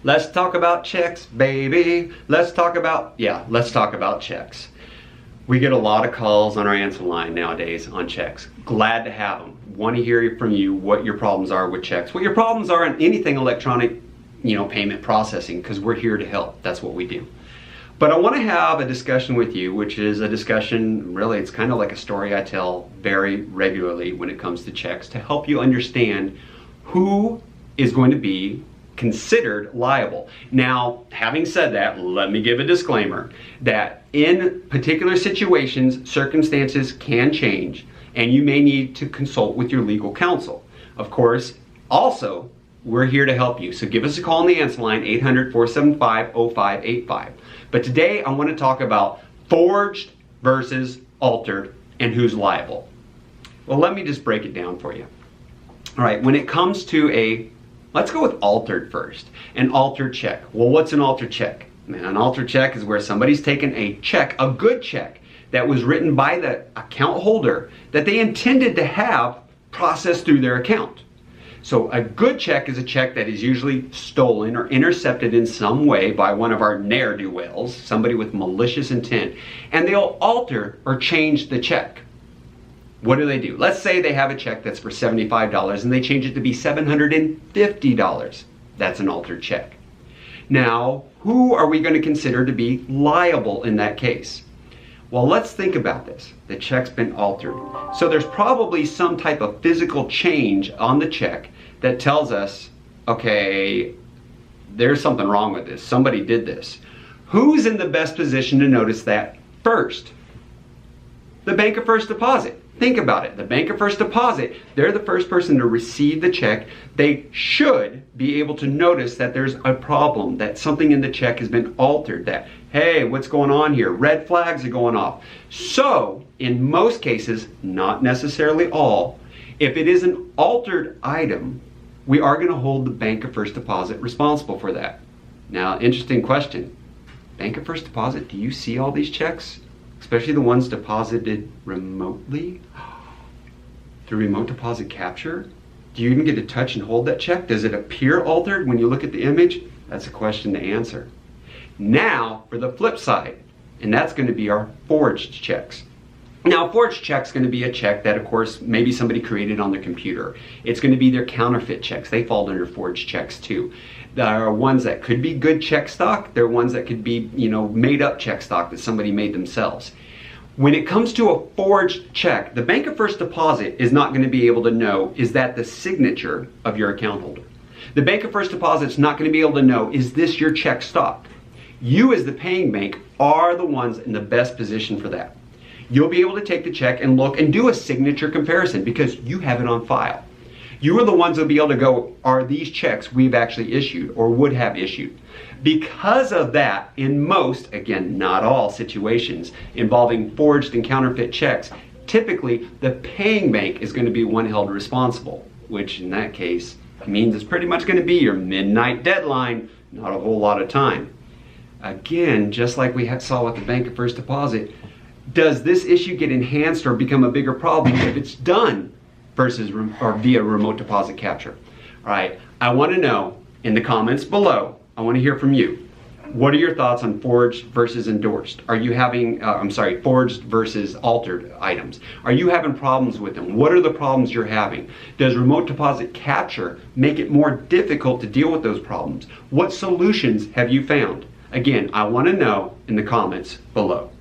Let's talk about checks, baby. Let's talk about checks. We get a lot of calls on our answer line nowadays on checks. Glad to have them. Want to hear from you what your problems are with checks, what your problems are in anything electronic, payment processing, because we're here to help. That's what we do. But I want to have a discussion with you, which is a discussion, really, it's kind of like a story I tell very regularly when it comes to checks, to help you understand who is going to be considered liable. Now, having said that, let me give a disclaimer that in particular situations, circumstances can change, and you may need to consult with your legal counsel. Of course, also, we're here to help you. So give us a call on the answer line, 800-475-0585. But today I want to talk about forged versus altered and who's liable. Well, let me just break it down for you. All right, when it comes to let's go with altered first. An altered check. Well, what's an altered check? Man, an altered check is where somebody's taken a check, a good check, that was written by the account holder that they intended to have processed through their account. So a good check is a check that is usually stolen or intercepted in some way by one of our ne'er-do-wells, somebody with malicious intent, and they'll alter or change the check. What do they do? Let's say they have a check that's for $75 and they change it to be $750. That's an altered check. Now, who are we going to consider to be liable in that case? Well, let's think about this. The check's been altered. So there's probably some type of physical change on the check that tells us, okay, there's something wrong with this. Somebody did this. Who's in the best position to notice that first? The Bank of First Deposit. Think about it. The Bank of First Deposit, they're the first person to receive the check. They should be able to notice that there's a problem, that something in the check has been altered, that, hey, what's going on here? Red flags are going off. So, in most cases, not necessarily all, if it is an altered item, we are going to hold the Bank of First Deposit responsible for that. Now, interesting question. Bank of First Deposit, do you see all these checks? Especially the ones deposited remotely through remote deposit capture? Do you even get to touch and hold that check? Does it appear altered when you look at the image? That's a question to answer. Now for the flip side, and that's going to be our forged checks. Now, a forged check is going to be a check that, of course, maybe somebody created on their computer. It's going to be their counterfeit checks. They fall under forged checks too. There are ones that could be good check stock. There are ones that could be, made up check stock that somebody made themselves. When it comes to a forged check, the Bank of First Deposit is not going to be able to know, is that the signature of your account holder? The Bank of First Deposit is not going to be able to know, is this your check stock? You as the paying bank are the ones in the best position for that. You'll be able to take the check and look and do a signature comparison because you have it on file. You are the ones that will be able to go, are these checks we've actually issued or would have issued? Because of that, in most, again, not all situations involving forged and counterfeit checks, typically the paying bank is going to be one held responsible, which in that case means it's pretty much going to be your midnight deadline, not a whole lot of time. Again, just like we saw with the Bank of First Deposit, does this issue get enhanced or become a bigger problem if it's done versus or via remote deposit capture? All right, I want to know in the comments below, I want to hear from you. What are your thoughts on forged versus endorsed? Are you having, forged versus altered items? Are you having problems with them? What are the problems you're having? Does remote deposit capture make it more difficult to deal with those problems? What solutions have you found? Again, I want to know in the comments below.